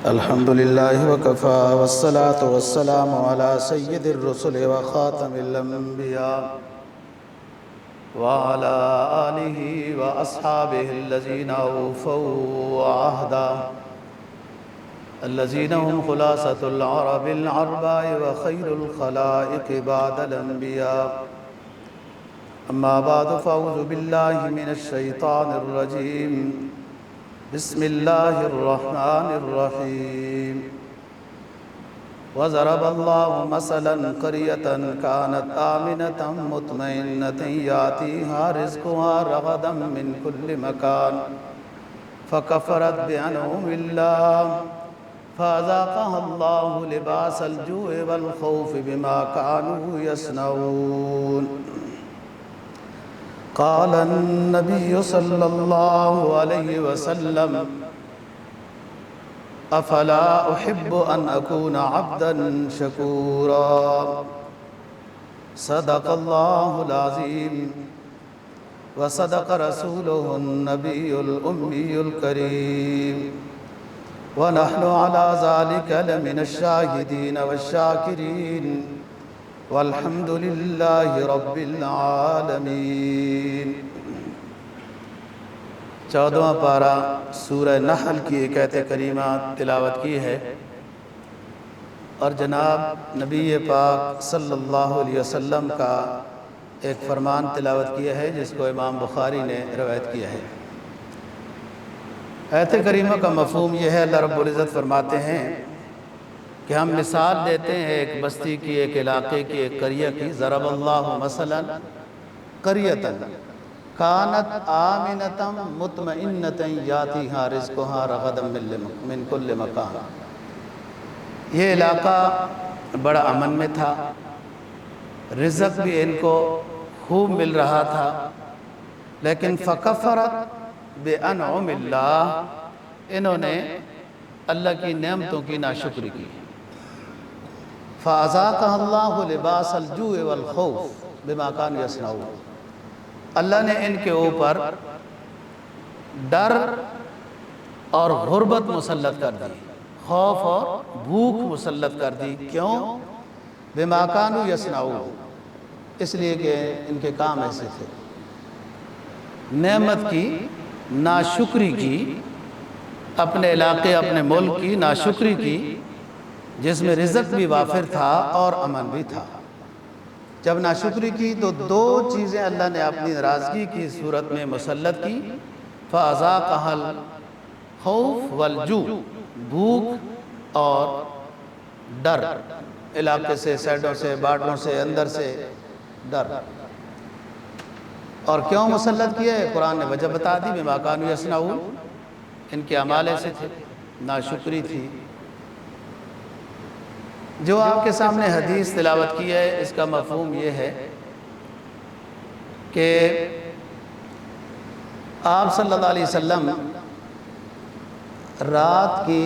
الحمد لله وكفى والصلاة والسلام على سيد الرسل وخاتم الأنبياء وعلى آله وأصحابه الذين أوفوا عهدا الذين هم خلاصة العرب العرباء وخير الخلائق بعد الأنبياء أما بعد فأعوذ بالله من الشيطان الرجيم بسم الله الرحمن الرحيم وضرب الله مثلا قرية كانت آمنة مطمئنة يأتيها رزقها رغدا من كل مكان فكفرت بأنعم الله فأذاقها الله لباس الجوع والخوف بما كانوا يصنعون قال النبي صلى الله عليه وسلم أفلا أحب أن أكون عبدا شكورا صدق الله العظيم وصدق رسوله النبي الأمي الكريم ونحن على ذلك لمن الشاهدين والشاكرين والحمد للہ رب العالمین۔ 14واں پارہ سورہ نحل کی ایک آیت کریمہ تلاوت کی ہے اور جناب نبی پاک صلی اللہ علیہ وسلم کا ایک فرمان تلاوت کیا ہے جس کو امام بخاری نے روایت کیا ہے۔ آیت کریمہ کا مفہوم یہ ہے، اللہ رب العزت فرماتے ہیں کہ ہم مثال دیتے ہیں ایک بستی کی، ایک علاقے کی، ایک قریہ کی۔ ضرب اللہ مثلا قریۃ کانت آمنۃ مطمئنۃ یاتیہا رزقہا رغدا من کل مکان۔ یہ علاقہ بڑا امن میں تھا، رزق بھی ان کو خوب مل رہا تھا، لیکن فکفرت بانعم اللہ، انہوں نے اللہ کی نعمتوں کی ناشکری کی۔ فَأَذَاقَهَا اللَّهُ لِبَاسَ الْجُوعِ وَالْخَوْفِ بِمَا كَانُوا يَصْنَعُونَ، اللہ نے ان کے اوپر ڈر اور غربت مسلط کر دی، خوف اور بھوک مسلط کر دی۔ کیوں؟ بِمَا كَانُوا يَصْنَعُونَ، اس لیے کہ ان کے کام ایسے تھے، نعمت کی ناشکری کی، اپنے علاقے اپنے ملک کی ناشکری کی، جس میں رزق بھی وافر تھا اور امن بھی تھا۔ جب ناشکری کی تو دو چیزیں اللہ نے اپنی ناراضگی کی صورت میں مسلط کی۔ فَأَذَاقَهَا الْخَوْفُ وَالْجُوعُ، بھوک اور ڈر، علاقے سے، سائڈوں سے، باڑوں سے، اندر سے ڈر۔ اور کیوں مسلط کیا ہے؟ قرآن نے وجہ بتا دی، بِمَا كَانُوا يَصْنَعُونَ، ان کے اعمال ایسے تھے، ناشکری تھی۔ جو آپ کے سامنے حدیث تلاوت کی ہے، اس کا مفہوم یہ ہے کہ آپ صلی اللہ علیہ وسلم رات کی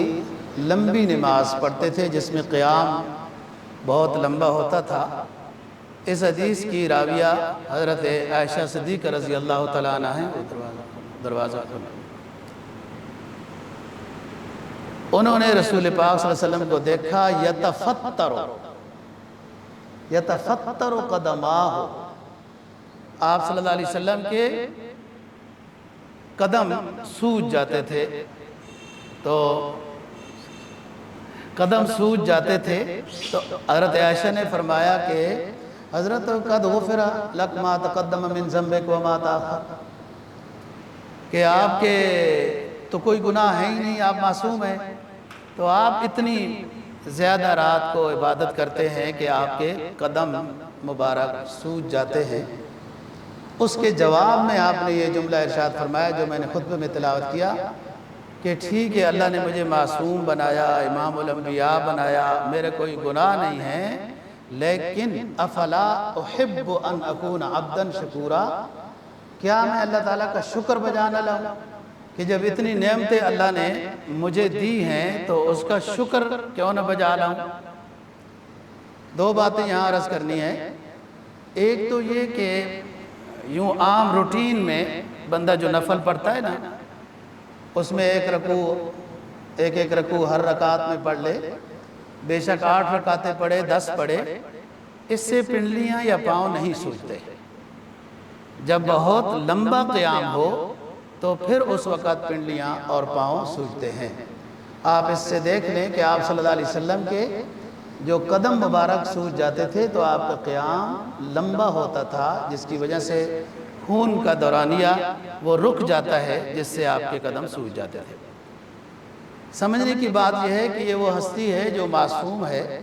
لمبی نماز پڑھتے تھے جس میں قیام بہت لمبا ہوتا تھا۔ اس حدیث کی راویہ حضرت عائشہ صدیقہ رضی اللہ تعالیٰ عنہ ہیں۔ دروازہ کھولا۔ انہوں نے رسول پاک صلی اللہ علیہ وسلم کو دیکھا، یتفتر قدماہ، آپ صلی اللہ علیہ وسلم کے قدم سوج جاتے تھے، تو قدم سوج جاتے تھے تو حضرت عائشہ نے فرمایا کہ حضرت قد غفر لک ما تقدم من ذنبک وما تاخر، کہ آپ کے تو کوئی گناہ ہے ہی نہیں، آپ معصوم ہیں، تو آپ اتنی زیادہ رات کو عبادت کرتے ہیں کہ آپ کے قدم مبارک سوج جاتے ہیں۔ اس کے جواب میں آپ نے یہ جملہ ارشاد فرمایا جو میں نے خطبے میں تلاوت کیا کہ ٹھیک ہے، اللہ نے مجھے معصوم بنایا، امام الانبیاء بنایا، میرے کوئی گناہ نہیں ہے، لیکن افلا احب ان اکون عبدا شکورا، کیا میں اللہ تعالیٰ کا شکر بجا نہ لاؤں کہ جب اتنی نعمتیں اللہ نے مجھے دی ہیں تو اس کا شکر کیوں نہ بجا لاؤں۔ دو باتیں یہاں عرض کرنی ہے۔ ایک تو یہ کہ یوں عام روٹین میں بندہ جو نفل پڑھتا ہے نا، اس میں ایک رکوع ہر رکعت میں پڑھ لے، بے شک 8 رکعتیں پڑھے 10 پڑھے، اس سے پنڈلیاں یا پاؤں نہیں سوجتے۔ جب بہت لمبا قیام ہو تو پھر اس وقت پنڈلیاں اور پاؤں سوجتے ہیں۔ آپ اس سے دیکھ لیں کہ آپ صلی اللہ علیہ وسلم کے جو قدم مبارک سوج جاتے تھے تو آپ کا قیام لمبا ہوتا تھا، جس کی وجہ سے خون کا دورانیہ وہ رک جاتا ہے، جس سے آپ کے قدم سوج جاتے تھے۔ سمجھنے کی بات یہ ہے کہ یہ وہ ہستی ہے جو معصوم ہے،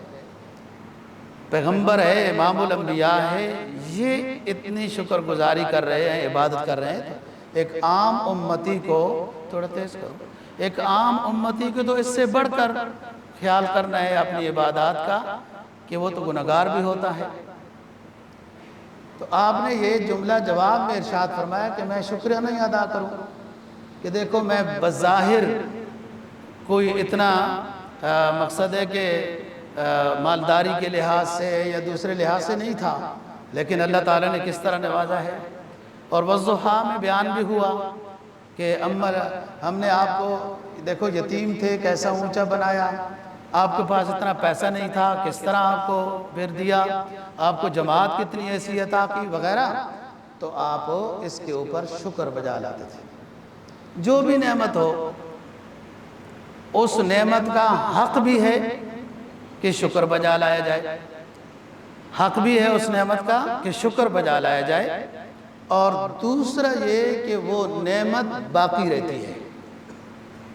پیغمبر ہے، امام الانبیاء ہے، یہ اتنی شکر گزاری کر رہے ہیں، عبادت کر رہے ہیں۔ ایک عام امتی کو تھوڑا تیز کرو، ایک عام امتی کو تو اس سے بڑھ کر خیال کرنا ہے اپنی عبادات کا کہ وہ تو گناہگار بھی ہوتا ہے۔ تو آپ نے یہ جملہ جواب میں ارشاد فرمایا کہ میں شکریہ نہیں ادا کروں کہ دیکھو میں بظاہر کوئی اتنا مقصد ہے کہ مالداری کے لحاظ سے یا دوسرے لحاظ سے نہیں تھا، لیکن اللہ تعالیٰ نے کس طرح نوازا ہے۔ اور والضحیٰ میں بیان بھی ہوا کہ ہم نے آپ کو دیکھو یتیم تھے کیسا اونچا بنایا، آپ کے پاس اتنا پیسہ نہیں تھا کس طرح آپ کو پھر دیا، آپ کو جماعت کتنی ایسی عطا کی وغیرہ، تو آپ اس کے اوپر شکر بجا لاتے تھے۔ جو بھی نعمت ہو اس نعمت کا حق بھی ہے کہ شکر بجا لایا جائے، حق بھی ہے اس نعمت کا کہ شکر بجا لایا جائے، اور دوسرا یہ کہ وہ نعمت باقی رہتی ہے،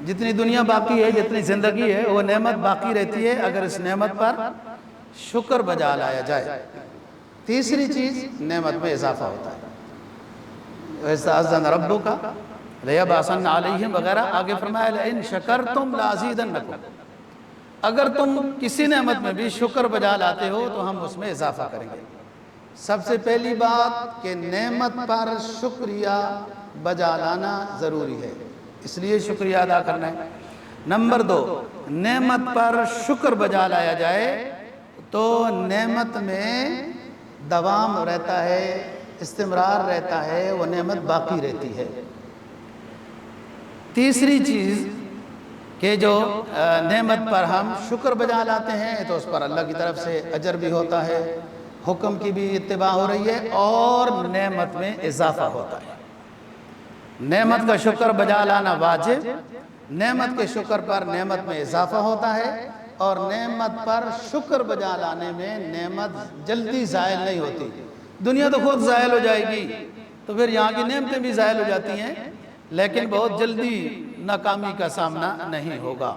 جتنی دنیا باقی ہے، جتنی زندگی ہے، وہ نعمت باقی رہتی ہے اگر اس نعمت پر شکر بجا لایا جائے۔ تیسری چیز نعمت میں اضافہ ہوتا ہے، وَإِذْ رَبُّكَ لَيَبْعَثَنَّ عَلَيْهِمْ وغیرہ، آگے فرمایا لَإِن شَكَرْتُمْ لَأَزِيدَنَّكُمْ، اگر تم کسی نعمت میں بھی شکر بجا لاتے ہو تو ہم اس میں اضافہ کریں گے۔ سب سے پہلی بات کہ نعمت پر شکریہ بجا لانا ضروری ہے، اس لیے شکریہ ادا کرنا ہے۔ نمبر 2، نعمت پر شکر بجا لایا جائے تو نعمت میں دوام رہتا ہے، استمرار رہتا ہے، وہ نعمت باقی رہتی ہے۔ تیسری چیز کہ جو نعمت پر ہم شکر بجا لاتے ہیں تو اس پر اللہ کی طرف سے اجر بھی ہوتا ہے، حکم کی بھی اتباع ہو رہی ہے، اور نعمت میں اضافہ ہوتا ہے۔ نعمت کا شکر بجا لانا واجب، نعمت کے شکر پر نعمت میں اضافہ ہوتا ہے، اور نعمت پر شکر بجا لانے میں نعمت جلدی زائل نہیں ہوتی۔ دنیا تو خود زائل ہو جائے گی تو پھر یہاں کی نعمتیں بھی زائل ہو جاتی ہیں، لیکن بہت جلدی ناکامی کا سامنا نہیں ہوگا۔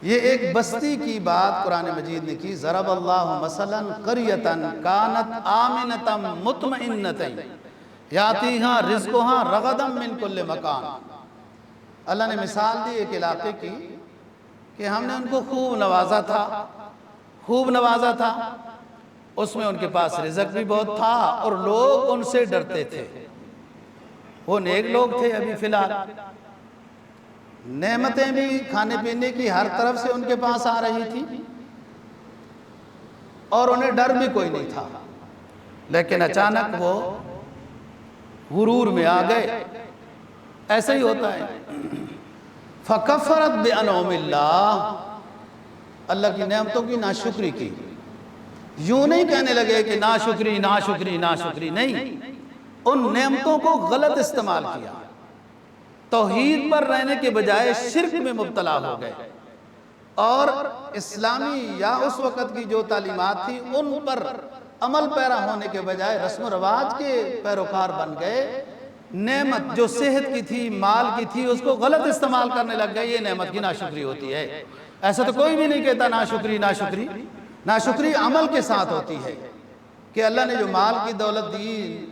یہ ایک بستی کی بات قرآن مجید نے کی، ضرب اللہ مثلا قریۃ کانت آمنۃ مطمئنۃ یاتیہا رزقہا رغدا من کل مکان۔ اللہ نے مثال دی ایک علاقے کی کہ ہم نے ان کو خوب نوازا تھا، اس میں ان کے پاس رزق بھی بہت تھا اور لوگ ان سے ڈرتے تھے، وہ نیک لوگ تھے۔ ابھی فی الحال نعمتیں بھی کھانے پینے کی ہر طرف سے ان کے پاس آ رہی تھی اور انہیں ڈر بھی کوئی نہیں تھا، لیکن اچانک وہ غرور میں آ گئے۔ ایسا ہی ہوتا ہے، فَكَفَّرَتْ بِأَنْعُمِ اللَّهِ، اللہ کی نعمتوں کی ناشکری کی۔ یوں نہیں کہنے لگے کہ ناشکری ناشکری ناشکری، نہیں، ان نعمتوں کو غلط استعمال کیا، توحید پر رہنے کے بجائے شرک میں مبتلا ہو گئے، اور اسلامی یا اس وقت کی جو تعلیمات تھی ان پر عمل پیرا ہونے کے بجائے رسم و رواج کے پیروکار بن گئے۔ نعمت جو صحت کی تھی، مال کی تھی، اس کو غلط استعمال کرنے لگ گئے، یہ نعمت کی ناشکری ہوتی ہے۔ ایسا تو کوئی بھی نہیں کہتا ناشکری ناشکری، ناشکری عمل کے ساتھ ہوتی ہے کہ اللہ نے جو مال کی دولت دی،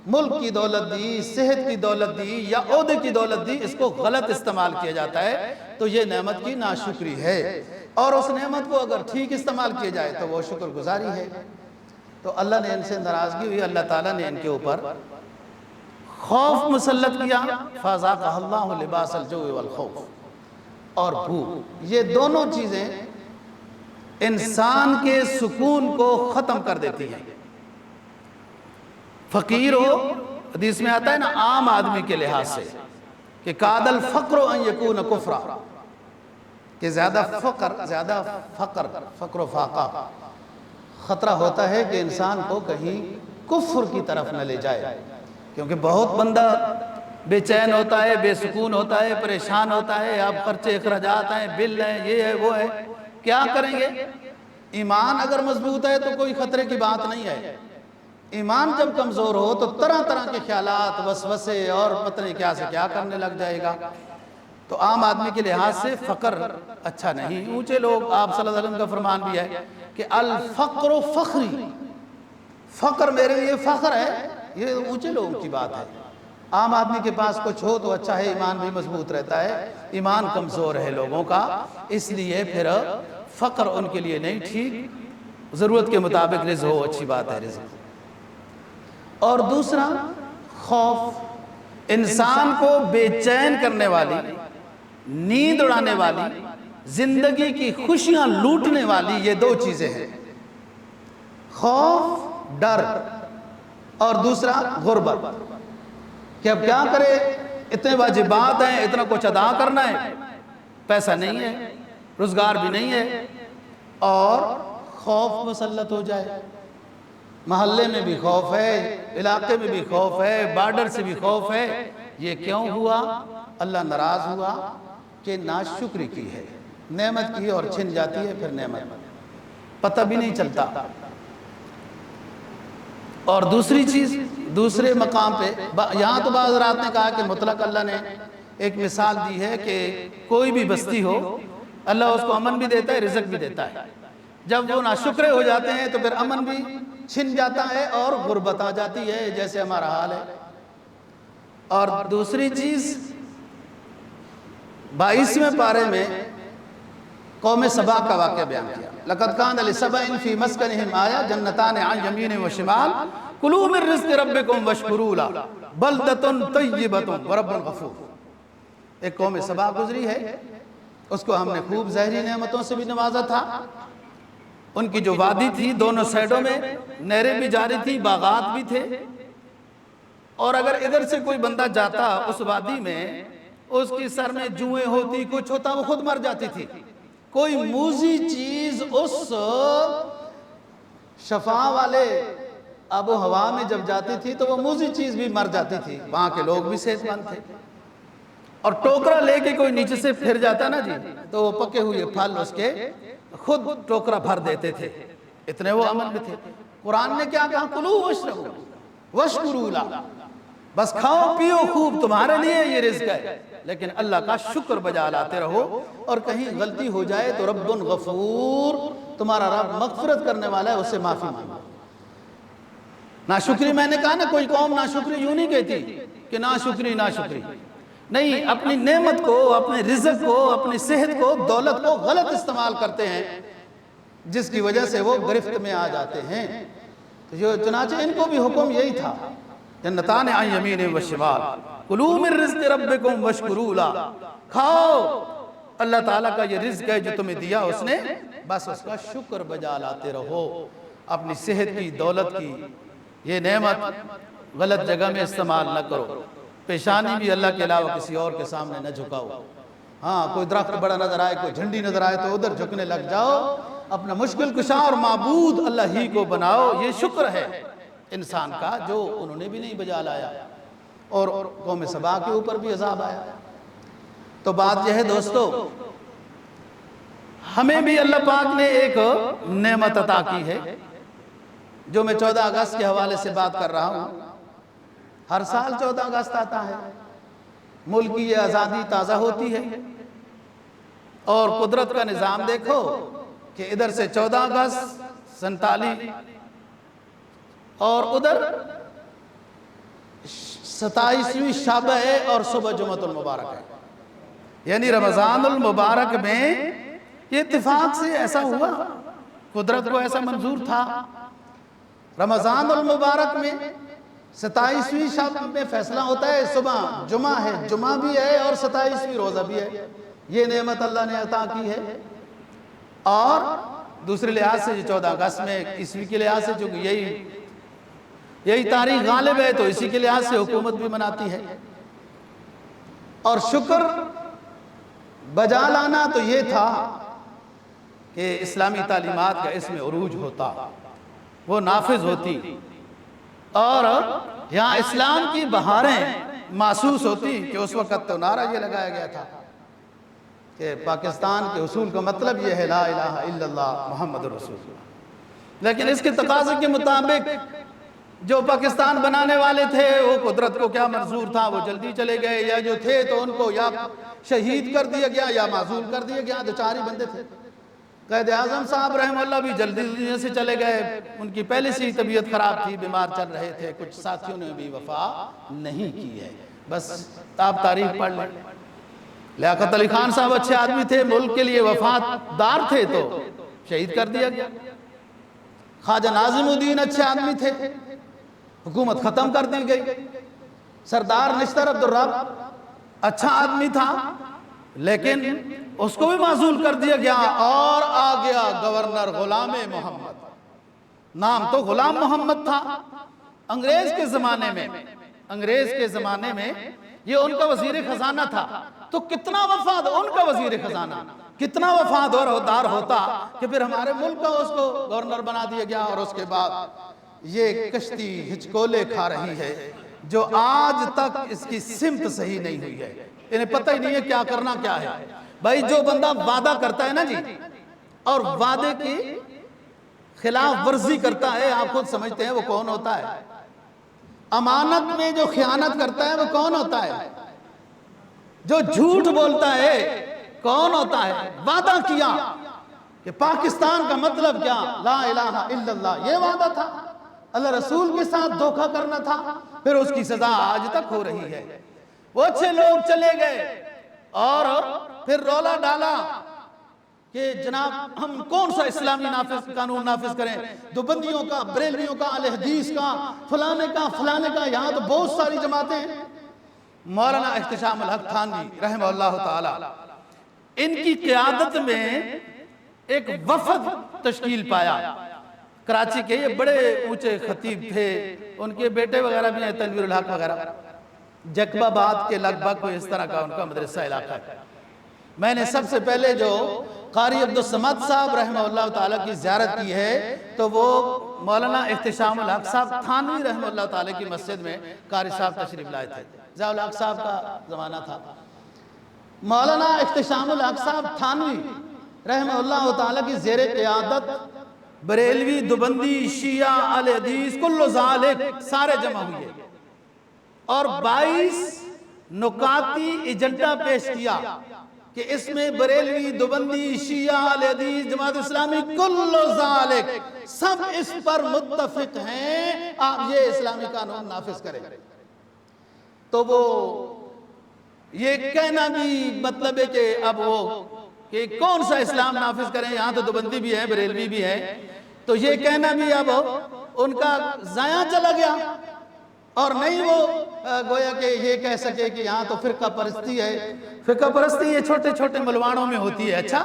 ملک کی دولت دی، صحت کی دولت دی یا عہدے کی دولت دی، اس کو غلط استعمال کیا جاتا ہے تو یہ نعمت کی ناشکری ہے، اور اس نعمت کو اگر ٹھیک استعمال کیا جائے تو وہ شکر گزاری ہے۔ تو اللہ نے ان سے ناراضگی ہوئی، اللہ تعالیٰ نے ان کے اوپر خوف مسلط کیا، فَأَذَاقَهَا اللَّهُ لِبَاسَ الْجُوعِ وَالْخَوْفِ، اور بھوک، یہ دونوں چیزیں انسان کے سکون کو ختم کر دیتی ہیں۔ فقیر ہو، حدیث میں آتا ہے نا، عام آدمی کے لحاظ سے کہ کاد الفقر ان یکون کفرا، کہ زیادہ فقر و فاقہ خطرہ ہوتا ہے کہ انسان کو کہیں کفر کی طرف نہ لے جائے، کیونکہ بہت بندہ بے چین ہوتا ہے، بے سکون ہوتا ہے، پریشان ہوتا ہے، اب خرچے اخراجات ہیں، بل ہیں، یہ ہے وہ ہے، کیا کریں گے؟ ایمان اگر مضبوط ہے تو کوئی خطرے کی بات نہیں ہے، ایمان جب کمزور ہو تو طرح طرح کے خیالات، وسوسے اور پتہ نہیں کیا سے کیا کرنے لگ جائے گا۔ تو عام آدمی کے لحاظ سے فقر اچھا نہیں۔ اونچے لوگ، آپ صلی اللہ علیہ وسلم کا فرمان بھی ہے کہ الفقر فخری، فقر میرے لیے فخر ہے، یہ اونچے لوگوں کی بات ہے۔ عام آدمی کے پاس کچھ ہو تو اچھا ہے، ایمان بھی مضبوط رہتا ہے، ایمان کمزور ہے لوگوں کا، اس لیے پھر فقر ان کے لیے نہیں ٹھیک، ضرورت کے مطابق رزق ہو، اچھی بات ہے رزق۔ اور دوسرا خوف، انسان کو بے چین کرنے والی، نیند اڑانے والی، زندگی کی خوشیاں لوٹنے والی یہ دو چیزیں ہیں، خوف، ڈر، اور دوسرا غربت، کہ اب کیا کرے، اتنے واجبات ہیں، اتنا کچھ ادا کرنا ہے، پیسہ نہیں ہے، روزگار بھی نہیں ہے، اور خوف مسلط ہو جائے، محلے میں بھی خوف ہے، علاقے میں بھی خوف ہے، بارڈر سے بھی خوف ہے۔ یہ کیوں ہوا؟ اللہ ناراض ہوا کہ ناشکری کی ہے، نعمت کی اور چھن جاتی ہے پھر نعمت، پتہ بھی نہیں چلتا۔ اور دوسری چیز، دوسرے مقام پہ یہاں تو بعض حضرات نے کہا کہ مطلق اللہ نے ایک مثال دی ہے کہ کوئی بھی بستی ہو، اللہ اس کو امن بھی دیتا ہے، رزق بھی دیتا ہے، جب وہ ناشکرے ہو جاتے ہیں تو پھر امن بھی چھن جاتا ہے اور غربت آ جاتی ہے، جیسے ہمارا حال ہے۔ اور دوسری چیز 22ویں پارے میں قوم سبا کا واقعہ بیان کیا، لَقَدْ كَانَ لِسَبَإٍ فِي مَسْكَنِهِمْ آیَةٌ جَنَّتَانِ عَنْ يَمِینٍ وَشِمَالٍ كُلُوا مِن رِزْقِ رَبِّكُمْ وَاشْكُرُوا لَهُ بَلْدَةٌ طَیِّبَةٌ وَرَبٌّ غَفُورٌ۔ ایک قوم سبا گزری ہے، اس کو ہم نے خوب ظاہری نعمتوں سے بھی نوازا تھا، ان کی جو وادی تھی دونوں سائڈوں میں نہریں بھی جاری تھی، باغات بھی تھے، اور اگر ادھر سے کوئی بندہ جاتا اس وادی میں، اس کی سر میں جوئیں ہوتی، کچھ ہوتا، وہ خود مر جاتی تھی۔ کوئی موذی چیز اس شفا والے آب و ہوا میں جب جاتی تھی تو وہ موذی چیز بھی مر جاتی تھی، وہاں کے لوگ بھی صحت مند تھے۔ اور ٹوکرا لے کے کوئی نیچے سے پھر جاتا نا جی، تو وہ پکے ہوئے پھل اس کے خود ٹوکرا بھر دیتے تھے، اتنے وہ عمل میں تھے۔ قرآن نے کیا کہا؟ کلو واشربو واشکروا لہ، بس کھاؤ پیو خوب، تمہارے لیے یہ رزق ہے، لیکن اللہ کا شکر بجا لاتے رہو، اور کہیں غلطی ہو جائے تو رب غفور، تمہارا رب مغفرت کرنے والا ہے، اس سے معافی مانگو۔ ناشکری، میں نے کہا نا کوئی قوم ناشکری یوں نہیں کہتی کہ ناشکری ناشکری، نہیں، اپنی نعمت کو، اپنے رزق کو، اپنی صحت کو، دولت کو غلط استعمال کرتے ہیں، جس کی وجہ سے وہ گرفت میں آ جاتے ہیں۔ تو چنانچہ ان کو بھی حکم یہی تھا، جنتان عن یمین و شمال کلوا من رزق ربکم واشکروا لہ، کھاؤ، اللہ تعالیٰ کا یہ رزق ہے جو تمہیں دیا اس نے، بس اس کا شکر بجا لاتے رہو، اپنی صحت کی، دولت کی یہ نعمت غلط جگہ میں استعمال نہ کرو، پیشانی بھی اللہ کے علاوہ کسی اور کے سامنے نہ جھکاؤ۔ ہاں، کوئی درخت بڑا نظر آئے، کوئی جھنڈی نظر آئے تو ادھر جھکنے لگ جاؤ، اپنا مشکل کشا اور معبود اللہ ہی کو بناؤ، یہ شکر ہے انسان کا جو انہوں نے بھی نہیں بجا لایا، اور قوم سبا کے اوپر بھی عذاب آیا۔ تو بات یہ ہے دوستو، ہمیں بھی اللہ پاک نے ایک نعمت عطا کی ہے، جو میں 14 اگست کے حوالے سے بات کر رہا ہوں۔ ہر سال 14 اگست آتا ہے، ملک کی یہ آزادی تازہ ہوتی ہے، اور قدرت کا نظام دیکھو کہ ادھر سے 14 اگست 47 اور ادھر 27ویں شب ہے اور صبح جمعۃ المبارک ہے، یعنی رمضان المبارک میں یہ اتفاق سے ایسا ہوا، قدرت کو ایسا منظور تھا۔ رمضان المبارک میں 27ویں شب میں فیصلہ ہوتا ہے، صبح جمعہ ہے، جمعہ بھی ہے اور 27ویں روزہ بھی ہے، یہ نعمت اللہ نے عطا کی ہے۔ اور دوسرے لحاظ سے 14 اگست میں عیسوی کے لحاظ سے چونکہ یہی تاریخ غالب ہے تو اسی کے لحاظ سے حکومت بھی مناتی ہے۔ اور شکر بجا لانا تو یہ تھا کہ اسلامی تعلیمات کا اس میں عروج ہوتا، وہ نافذ ہوتی، اور یہاں اسلام کی بہاریں محسوس ہوتی کہ اس وقت تو نعرہ یہ لگایا گیا تھا کہ پاکستان کے اصول کا مطلب یہ ہے لا الہ الا اللہ محمد رسول اللہ، لیکن اس کے تقاضے کے مطابق جو پاکستان بنانے والے تھے وہ قدرت کو کیا منظور تھا، وہ جلدی چلے گئے، یا جو تھے تو ان کو یا شہید کر دیا گیا یا معزول کر دیا گیا، دو چار ہی بندے تھے۔ قائد اعظم صاحب رحمہ اللہ بھی جلدی دنیا سے چلے گئے، ان کی پہلے سے ہی طبیعت خراب تھی، بیمار چل رہے تھے، کچھ ساتھیوں نے بھی وفا نہیں کی ہے، بس آپ تاریخ پڑھ لیں۔ لیاقت علی خان صاحب اچھے آدمی تھے، ملک کے لیے وفادار تھے تو شہید کر دیا گیا۔ خواجہ ناظم الدین اچھے آدمی تھے، حکومت ختم کر دی گئی۔ سردار نشتر عبدالرب اچھا آدمی تھا لیکن اس کو بھی معزول کر دیا گیا، اور آ گیا گورنر غلام محمد، نام تو غلام محمد تھا۔ انگریز کے زمانے میں یہ ان کا وزیر خزانہ تھا، تو کتنا وفاد ان کا وزیر خزانہ، کتنا وفادار ہوتا کہ پھر ہمارے ملک کا اس کو گورنر بنا دیا گیا، اور اس کے بعد یہ کشتی ہچکولے کھا رہی ہے جو آج تک اس کی سمت صحیح نہیں ہوئی ہے، انہیں پتہ ہی نہیں ہے کیا کرنا کیا ہے۔ بھائی جو بندہ وعدہ کرتا ہے نا جی، اور وعدے کی خلاف ورزی کرتا ہے، آپ خود سمجھتے ہیں وہ کون ہوتا ہے؟ امانت میں جو خیانت کرتا ہے وہ کون ہوتا ہے؟ جو جھوٹ بولتا ہے کون ہوتا ہے؟ وعدہ کیا کہ پاکستان کا مطلب کیا؟ لا الہ الا اللہ، یہ وعدہ تھا، اللہ رسول کے ساتھ دھوکہ کرنا تھا، پھر اس کی سزا آج تک ہو رہی ہے۔ وہ اچھے لوگ چلے گئے اور پھر رولا ڈالا کہ جناب ہم کون سا اسلامی قانون نافذ کریں، دیوبندیوں کا، بریلویوں کا، اہل حدیث کا، فلانے کا، یہاں تو بہت ساری جماعتیں ہیں۔ مولانا احتشام الحق تھانوی رحمہ اللہ تعالی، ان کی قیادت میں ایک وفد تشکیل پایا، کراچی کے یہ بڑے اونچے خطیب تھے، ان کے بیٹے وغیرہ بھی ہیں، تنویر الحق وغیرہ، جقب آباد کے لگ بھگ کوئی اس طرح کا ان کا مدرسہ علاقہ ہے۔ میں نے سب سے پہلے جو قاری عبدالصمد صاحب رحمہ اللہ تعالیٰ کی زیارت کی ہے تو وہ مولانا احتشام الحق صاحب تھانوی رحمہ اللہ تعالیٰ کی مسجد میں قاری صاحب تشریف لائے تھے، ضیاء الحق صاحب کا زمانہ تھا۔ مولانا احتشام الحق صاحب تھانوی رحمہ اللہ تعالیٰ کی زیر قیادت بریلوی، دیوبندی، شیعہ، اہل حدیث کل ذالک سارے جمع ہوئے اور 22 نکاتی ایجنڈا پیش کیا کہ اس میں بریلوی، دیوبندی، شیعہ، اہل حدیث، جماعت اسلامی کل ذالک سب اس پر متفق ہیں، آپ یہ اسلامی قانون نافذ کریں۔ تو وہ یہ کہنا بھی مطلب ہے کہ اب وہ کہ کون سا اسلام نافذ کریں، یہاں تو دیوبندی بھی ہے، بریلوی بھی ہے، تو یہ کہنا بھی اب ان کا ضائع چلا گیا، اور نہیں وہ گویا کہ یہ کہہ سکے کہ یہاں تو فرقہ پرستی ہے۔ فرقہ پرستی یہ چھوٹے چھوٹے ملوانوں میں ہوتی ہے، اچھا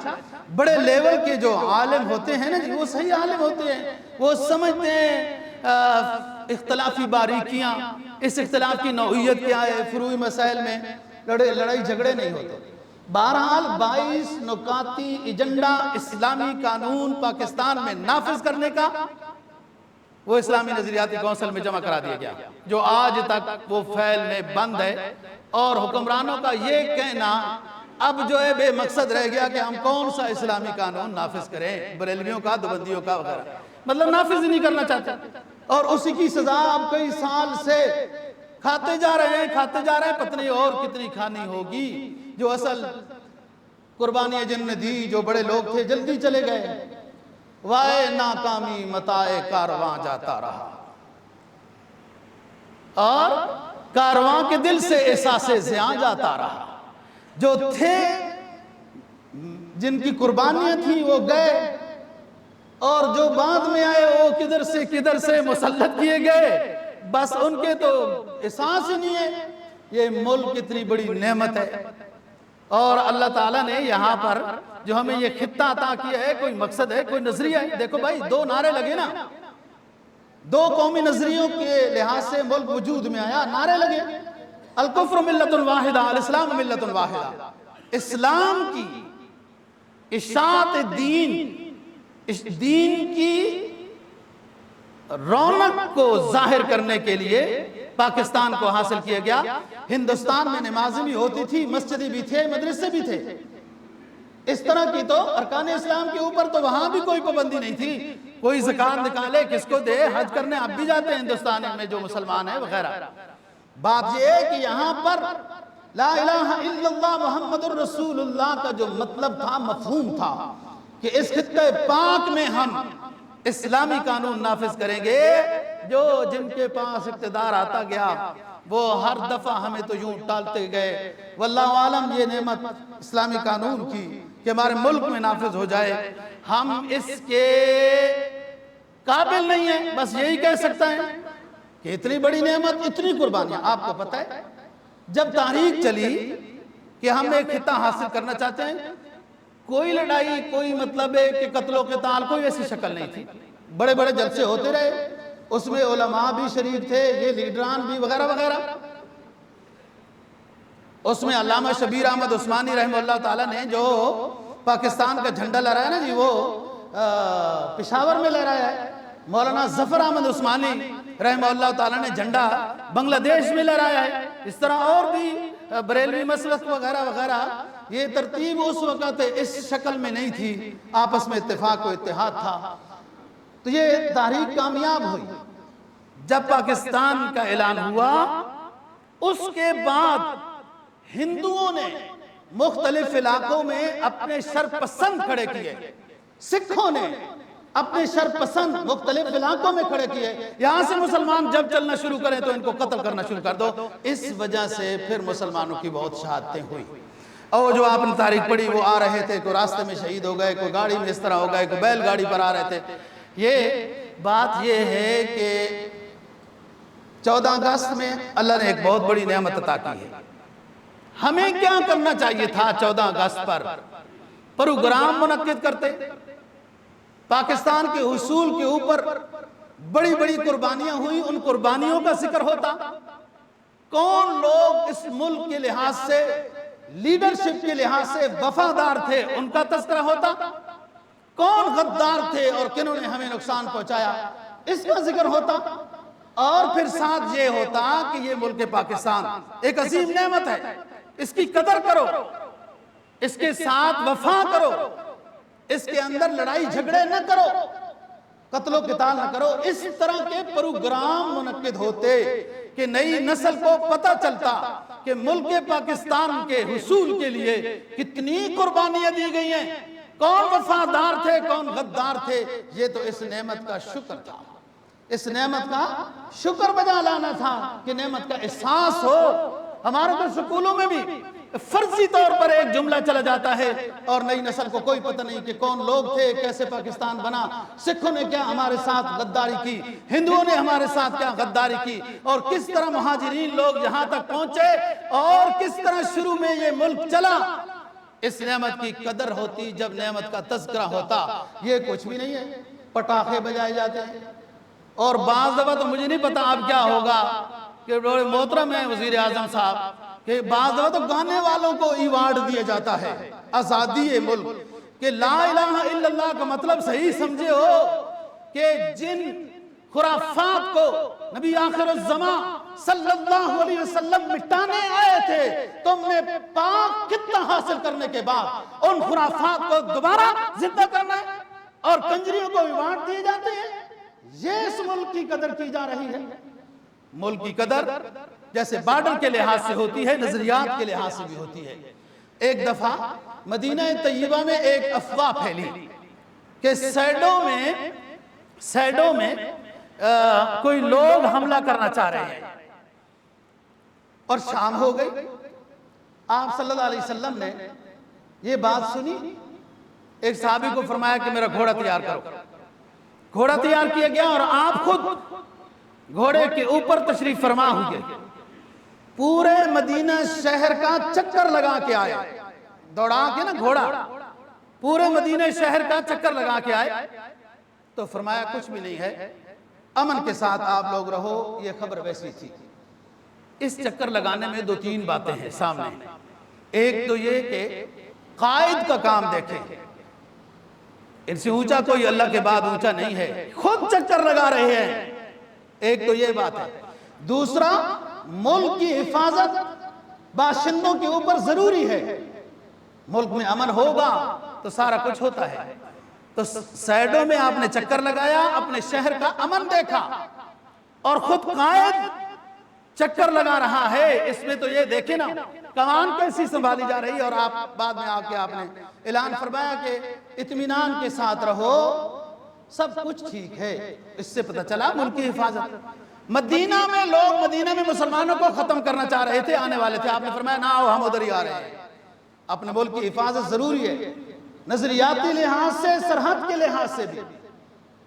بڑے لیول کے جو عالم ہوتے ہیں نا جی، وہ صحیح عالم ہوتے ہیں، وہ سمجھتے ہیں اختلافی باریکیاں، اس اختلاف کی نوعیت کیا ہے، فروعی مسائل میں لڑائی جھگڑے نہیں ہوتے۔ بہرحال 22 نکاتی ایجنڈا اسلامی قانون پاکستان میں نافذ کرنے کا وہ اسلامی نظریاتی کونسل میں جمع کرا دیا گیا، جو آج تک وہ فعل میں بند ہے، اور حکمرانوں کا یہ کہنا اب جو ہے بے مقصد رہ گیا کہ ہم کون سا اسلامی قانون نافذ کریں، بریلویوں کا، دیوبندیوں کا وغیرہ، مطلب نافذ ہی نہیں کرنا چاہتے، اور اسی کی سزا اب کئی سال سے کھاتے جا رہے ہیں، پتہ نہیں اور کتنی کھانی ہوگی۔ جو اصل قربانیاں جن نے دی، جو بڑے لوگ تھے جلدی چلے گئے، وائے ناکامی متاع کارواں جاتا رہا، اور کارواں کے دل سے احساس زیاں جاتا رہا۔ جو تھے جن کی قربانیاں تھیں وہ گئے، اور جو بعد میں آئے وہ کدھر سے مسلط کیے گئے، بس ان کے تو احساس ہی نہیں ہے۔ یہ ملک اتنی بڑی نعمت ہے، اور اللہ تعالیٰ نے یہاں پر جو ہمیں یہ خطہ عطا کیا ہے، کوئی مقصد ہے، کوئی نظریہ ہے۔ دیکھو بھائی 2 نعرے لگے نا، 2 قومی نظریوں کے لحاظ سے ملک وجود میں آیا، نعرے لگے، الکفر ملت واحدہ الاسلام ملت واحدہ، اسلام کی اشاعت دین کی رونق کو ظاہر کرنے کے لیے پاکستان کو حاصل کیا گیا۔ ہندوستان میں نمازیں بھی ہوتی تھی، مسجدیں بھی تھے، مدرسے بھی تھے، اس طرح کی تو ارکان اسلام کے اوپر تو وہاں بھی کوئی پابندی نہیں تھی، کوئی زکوٰۃ نکالے کس کو دے، حج کرنے اب بھی جاتے ہیں ہندوستان میں جو مسلمان ہیں وغیرہ۔ بات یہ ہے کہ یہاں پر لا الہ الا اللہ محمد الرسول اللہ کا جو مطلب تھا، مفہوم تھا کہ اس خطہ پاک میں ہم اسلامی قانون نافذ کریں گے، جو جن کے پاس اقتدار آتا گیا وہ ہر دفعہ ہمیں تو یوں ٹالتے گئے۔ واللہ عالم یہ نعمت اسلامی قانون کی کہ ہمارے ملک میں نافذ ہو جائے، ہم اس کے قابل نہیں ہیں، بس یہی کہہ سکتا ہے کہ اتنی بڑی نعمت، اتنی قربانیاں۔ آپ کو پتہ ہے جب تاریخ چلی کہ ہم ایک خطہ حاصل کرنا چاہتے ہیں، کوئی لڑائی، کوئی مطلب ہے کہ قتل و قتال، کوئی ایسی شکل نہیں تھی، بڑے بڑے جلسے ہوتے رہے، اس میں علماء بھی شریک تھے، یہ لیڈران بھی وغیرہ وغیرہ۔ اس میں علامہ شبیر احمد عثمانی رحمہ اللہ تعالیٰ نے جو پاکستان کا جھنڈا لہرایا نا جی، وہ پشاور میں لہرایا ہے۔ مولانا ظفر احمد عثمانی رحمہ اللہ تعالیٰ نے جھنڈا بنگلہ دیش میں لہرایا ہے۔ اس طرح اور بھی بریلوی مسلک وغیرہ وغیرہ۔ یہ ترتیب اس وقت اس شکل میں نہیں تھی، آپس میں اتفاق و اتحاد تھا۔ تو یہ تحریک کامیاب ہوئی۔ جب پاکستان کا اعلان ہوا، اس کے بعد ہندوؤں نے مختلف علاقوں میں اپنے شرپسند کھڑے کیے، سکھوں نے اپنے شرپسند مختلف علاقوں میں کھڑے کیے، یہاں سے مسلمان جب چلنا شروع کریں تو ان کو قتل کرنا شروع کر دو۔ اس وجہ سے پھر مسلمانوں کی بہت شہادتیں ہوئی۔ اور جو آپ نے تاریخ پڑھی، وہ آ رہے تھے، کوئی راستے میں شہید ہو گئے، کوئی گاڑی میں اس طرح ہو گئے، کوئی بیل گاڑی پر آ رہے تھے۔ یہ بات یہ ہے کہ 14 اگست میں اللہ نے ایک بہت بڑی نعمت عطا کی ہے۔ ہمیں کیا کرنا چاہیے تھا؟ 14 اگست پر پروگرام منعقد کرتے، پاکستان کے حصول کے اوپر بڑی بڑی قربانیاں ہوئی، ان قربانیوں کا ذکر ہوتا، کون لوگ اس ملک کے لحاظ سے، لیڈرشپ کے لحاظ سے وفادار تھے، ان کا تذکرہ ہوتا، کون غدار تھے اور کنہوں نے ہمیں نقصان پہنچایا، اس کا ذکر ہوتا۔ اور پھر ساتھ یہ ہوتا کہ یہ ملک پاکستان ایک عظیم نعمت ہے، اس کی قدر کرو، اس کے ساتھ وفا کرو، اس کے اندر لڑائی جھگڑے نہ کرو، قتل و قتال نہ کرو۔ اس طرح کے پروگرام منعقد ہوتے کہ نئی نسل کو پتہ چلتا کہ ملک پاکستان کے حصول کے لیے کتنی قربانیاں دی گئی ہیں، کون وفادار تھے، کون غدار تھے۔ یہ تو اس نعمت کا شکر تھا، اس نعمت کا شکر بجا لانا تھا کہ نعمت کا احساس ہو۔ ہمارے تو سکولوں میں بھی فرضی طور پر ایک جملہ چلا جاتا ہے اور نئی نسل کو کوئی پتہ نہیں کہ کون لوگ تھے، کیسے پاکستان بنا، سکھوں نے کیا ہمارے ساتھ غداری کی، ہندوؤں نے ہمارے ساتھ کیا غداری کی، اور کس طرح مہاجرین لوگ یہاں تک پہنچے اور کس طرح شروع میں یہ ملک چلا۔ اس نعمت کی قدر ہوتی جب نعمت کا تذکرہ ہوتا۔ یہ کچھ بھی نہیں ہے، پٹاخے بجائے جاتے ہیں، اور بعض دفعہ تو مجھے نہیں پتا اب کیا ہوگا کہ بڑے محترم ہیں وزیر اعظم صاحب، کہ بعض دفعہ تو گانے والوں کو ایوارڈ دیا جاتا ہے آزادی ملک، کہ لا الہ الا اللہ کا مطلب صحیح سمجھے ہو کہ جن خرافات کو نبی آخر الزمان صلی اللہ علیہ وسلم مٹانے آئے تھے، تم نے پاک خطہ حاصل کرنے کے بعد ان خرافات کو دوبارہ زندہ کرنا ہے اور کنجریوں کو ایوارڈ دیے جاتے ہیں۔ یہ اس ملک کی قدر کی جا رہی ہے۔ ملک کی قدر جیسے بارڈر کے لحاظ سے ہوتی ہے، نظریات کے لحاظ سے بھی ہوتی ہے۔ ایک دفعہ مدینہ طیبہ میں ایک افواہ پھیلی کہ سیڈوں میں کوئی لوگ حملہ کرنا چاہ رہے ہیں، اور شام ہو گئی۔ آپ صلی اللہ علیہ وسلم نے یہ بات سنی، ایک صحابی کو فرمایا کہ میرا گھوڑا تیار کرو۔ گھوڑا تیار کیا گیا اور آپ خود گھوڑے کے اوپر تشریف فرما ہوئے، پورے مدینہ شہر کا چکر لگا کے آئے، دوڑا کے نا گھوڑا، پورے مدینہ شہر کا چکر لگا کے آئے۔ تو فرمایا کچھ بھی نہیں ہے، امن کے ساتھ آپ لوگ رہو، یہ خبر ویسی تھی۔ اس چکر لگانے میں دو تین باتیں ہیں سامنے. ایک تو یہ کہ قائد کا کام دیکھیں، ان سے اونچا کوئی اللہ کے بعد اونچا نہیں ہے، خود چکر لگا رہے ہیں. ایک تو یہ بات ہے. دوسرا، ملک کی حفاظت باشندوں کے اوپر ضروری ہے. ملک میں امن ہوگا تو سارا کچھ ہوتا ہے. تو سائیڈوں میں آپ نے چکر لگایا، اپنے شہر کا امن دیکھا، اور خود قائد چکر لگا رہا ہے. اس میں تو یہ دیکھیں نا کمان کیسی سنبھالی جا رہی ہے، اور آپ بعد میں آ کے آپ نے اعلان فرمایا کہ اطمینان کے ساتھ رہو، سب کچھ ٹھیک ہے. اس سے پتہ چلا ملک کی حفاظت. مدینہ میں لوگ مدینہ میں مسلمانوں کو ختم کرنا چاہ رہے تھے، آنے والے تھے. آپ نے فرمایا نہ آؤ، ہم ادھر ہی آ رہے ہیں. اپنے ملک کی حفاظت ضروری ہے، نظریاتی لحاظ سے، سرحد کے لحاظ سے بھی.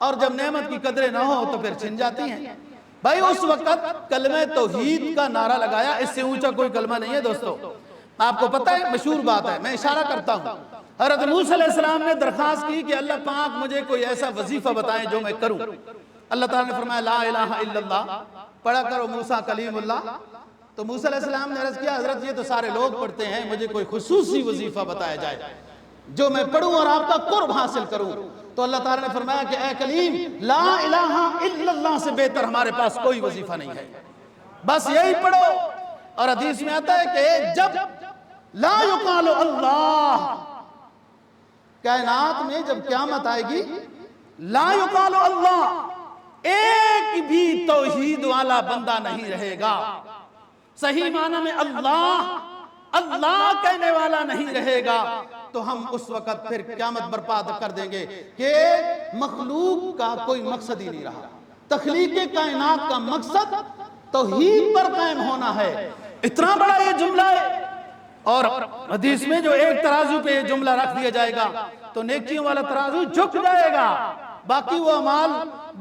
اور جب نعمت کی قدریں نہ ہو تو پھر چھن جاتی ہیں. بھائی اس وقت کلمہ توحید کا نعرہ لگایا، اس سے اونچا کوئی کلمہ نہیں ہے دوستو. آپ کو پتہ ہے مشہور بات ہے، میں اشارہ کرتا ہوں. حضرت موسیٰ علیہ السلام نے درخواست کی کہ اللہ پاک مجھے کوئی ایسا وظیفہ بتائیں جو میں کروں. اللہ تعالیٰ نے فرمایا لا الہ الا اللہ پڑھا کرو موسیٰ کلیم اللہ. تو موسیٰ علیہ السلام نے عرض کیا حضرت یہ تو سارے لوگ پڑھتے ہیں، مجھے کوئی خصوصی وظیفہ بتایا جائے جو میں پڑھوں اور آپ کا قرب حاصل کروں. تو اللہ تعالیٰ نے فرمایا کہ اے کلیم لا الہ الا اللہ سے بہتر ہمارے پاس کوئی وظیفہ نہیں ہے، بس یہی پڑھو. اور حدیث میں آتا ہے کہ جب لا یقال اللہ، کائنات میں جب قیامت آئے گی، لا یقال اللہ، ایک بھی توحید والا بندہ نہیں رہے گا. صحیح معنی میں اللہ اللہ کہنے والا نہیں رہے گا. تو ہم اس وقت پھر قیامت برپا کر دیں گے کہ مخلوق کا کوئی مقصد ہی نہیں رہا. تخلیق کائنات کا مقصد توحید پر قائم ہونا ہے. اتنا بڑا یہ جملہ ہے. اور حدیث میں جو ایک ترازو پہ یہ جملہ رکھ دیا جائے گا تو نیکیوں والا ترازو جھک جائے گا، باقی وہ اعمال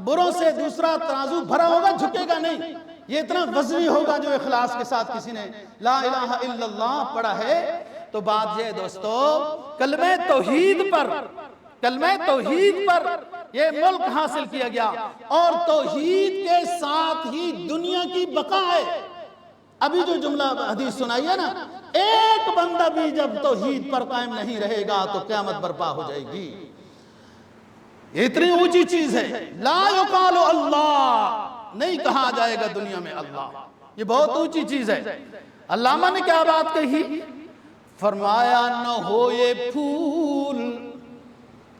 بروں سے دوسرا ترازو بھرا ہوگا، جھکے گا نہیں. یہ اتنا وزنی ہوگا جو اخلاص کے ساتھ کسی نے لا الہ الا اللہ پڑھا ہے. تو بات یہ دوستو، کلمہ توحید پر یہ ملک حاصل کیا گیا، اور توحید کے ساتھ ہی دنیا کی بقا ہے. ابھی جو جملہ حدیث سنائی ہے نا، ایک بندہ بھی جب توحید پر قائم نہیں رہے گا تو قیامت برپا ہو جائے گی. یہ اتنی اونچی چیز ہے. لا یقال اللہ، نہیں کہا جائے گا دنیا میں اللہ. یہ بہت اونچی چیز ہے. علامہ نے کیا بات کہی؟ فرمایا نہ ہو یہ پھول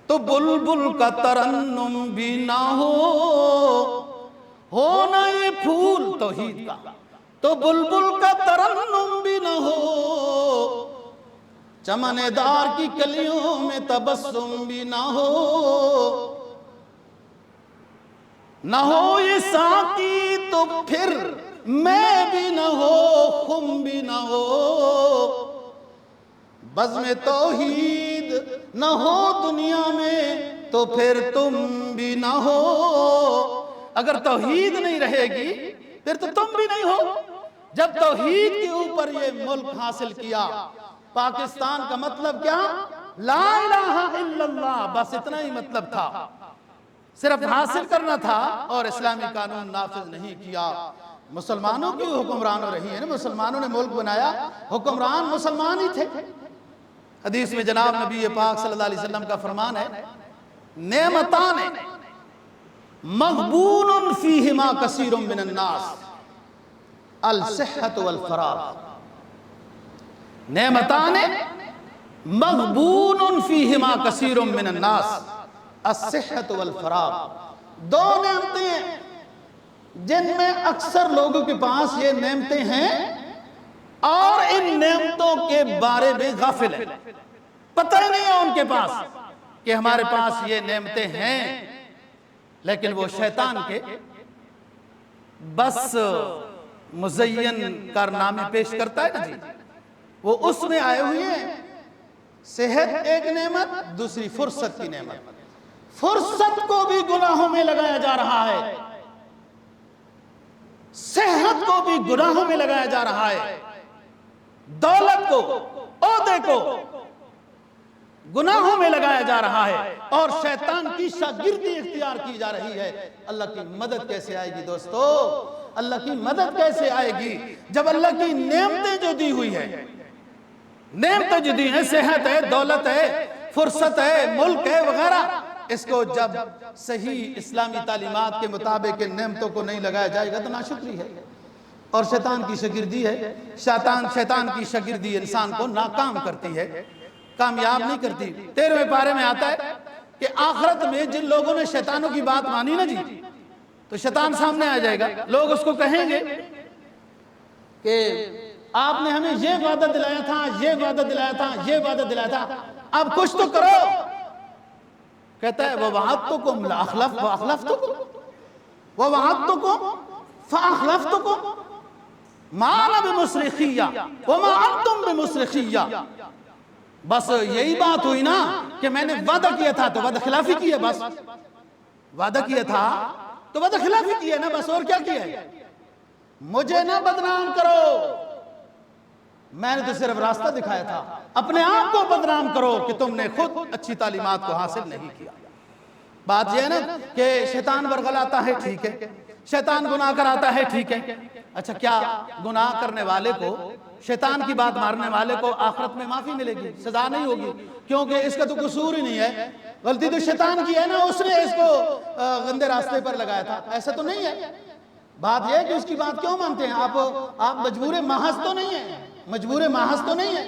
تو بلبل کا ترنم بھی نہ ہو نہ یہ پھول توحید کا تو بلبل کا ترنم بھی نہ ہو، چمن دار کی کلیوں میں تبسم بھی نہ ہو یہ ساقی تو پھر میں بھی نہ ہو، خم بھی نہ ہو، بزم توحید نہ ہو دنیا میں تو پھر تم بھی نہ ہو. اگر توحید نہیں رہے گی پھر تو تم بھی نہیں ہو. جب توحید کے اوپر یہ ملک حاصل کیا، پاکستان کا مطلب کیا؟ لا الہ الا اللہ، بس اتنا ہی مطلب تھا. صرف حاصل کرنا تھا اور اسلامی قانون نافذ نہیں کیا. مسلمانوں کی حکمرانوں رہی ہیں، مسلمانوں نے ملک بنایا، حکمران مسلمان ہی تھے. حدیث میں جناب نبی پاک صلی اللہ علیہ وسلم کا فرمان ہے نعمتان مغبون فیہما کثیر من الناس الصحت والفراغ. نعمتان مغبون فیہما کثیر من الناس الصحت والفراغ. دو نعمتیں جن میں اکثر لوگوں کے پاس یہ نعمتیں ہیں اور ان نعمتوں کے بارے میں غافل ہیں. پتہ ہی نہیں ہے ان کے پاس کہ ہمارے پاس یہ نعمتیں ہیں، لیکن وہ شیطان کے بس مزین کارنامے پیش کرتا ہے نا جی، وہ اس میں آئے ہوئے ہیں. صحت ایک نعمت، دوسری فرصت کی نعمت. فرصت کو بھی گناہوں میں لگایا جا رہا ہے، صحت کو بھی گناہوں میں لگایا جا رہا ہے، دولت کو، عہدے کو گناہوں میں لگایا جا رہا ہے، اور شیطان کی شاگردی اختیار کی جا رہی ہے. اللہ کی مدد کیسے آئے گی دوستو؟ اللہ کی مدد کیسے آئے گی جب اللہ کی نعمتیں جو دی ہوئی ہے، نعمتیں جو دی ہیں، صحت ہے، دولت ہے، فرصت ہے، ملک ہے وغیرہ، اس کو جب صحیح اسلامی تعلیمات کے مطابق ان نعمتوں کو نہیں لگایا جائے گا تو ناشکری ہے اور شیطان کی شاگردی ہے۔ شیطان کی شاگردی انسان کو ناکام کرتی ہے، کامیاب نہیں کرتی۔ 13ویں پارے میں آتا ہے کہ آخرت میں جن لوگوں نے شیطانوں کی بات مانی نا جی، تو شیطان سامنے آ جائے گا، لوگ اس کو کہیں گے کہ آپ نے ہمیں یہ وعدہ دلایا تھا، یہ وعدہ دلایا تھا، یہ وعدہ دلایا تھا، اب کچھ تو کرو۔ کہتا ہے وَوَعَدْتُكُمْ وَأَخْلَفْتُكُمْ فَأَخْلَفْتُكُمْ مَا أَنَا بِمُصْرِخِيَّ وَمَا أَنْتُمْ بِمُصْرِخِيَّ۔ بس یہی بات ہوئی نا کہ میں نے وعدہ کیا تھا تو وعدہ خلافی کی ہے، بس وعدہ کیا تھا تو وعدہ خلافی کی ہے نا، بس اور کیا کیا ہے؟ مجھے نہ بدنام کرو، میں نے تو صرف راستہ دکھایا تھا، اپنے آپ کو بدنام کرو کہ تم نے خود اچھی تعلیمات کو حاصل نہیں کیا۔ بات یہ ہے نا کہ شیطان ورغلاتا ہے، ٹھیک ہے، شیطان گناہ کراتا ہے، ٹھیک ہے، اچھا کیا گناہ کرنے والے کو، شیطان کی بات مارنے والے کو آخرت میں معافی ملے گی، سزا نہیں ہوگی؟ کیونکہ اس کا تو قصور ہی نہیں ہے، غلطی تو شیطان کی ہے نا، اس نے اس کو گندے راستے پر لگایا تھا، ایسا تو نہیں ہے۔ بات یہ ہے کہ اس کی بات کیوں مانتے ہیں آپ مجبور محض تو نہیں ہیں، مجبور محض تو نہیں ہے،